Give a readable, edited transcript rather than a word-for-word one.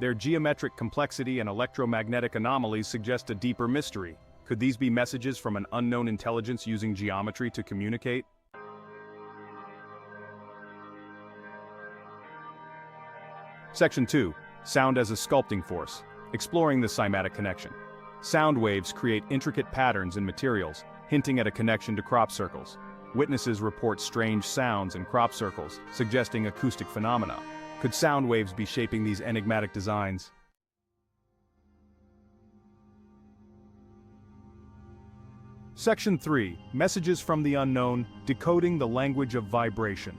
Their geometric complexity and electromagnetic anomalies suggest a deeper mystery. Could these be messages from an unknown intelligence using geometry to communicate? Section 2. Sound as a sculpting force. Exploring the cymatic connection. Sound waves create intricate patterns in materials, hinting at a connection to crop circles. Witnesses report strange sounds in crop circles, suggesting acoustic phenomena. Could sound waves be shaping these enigmatic designs? Section 3. Messages from the unknown, decoding the language of vibration.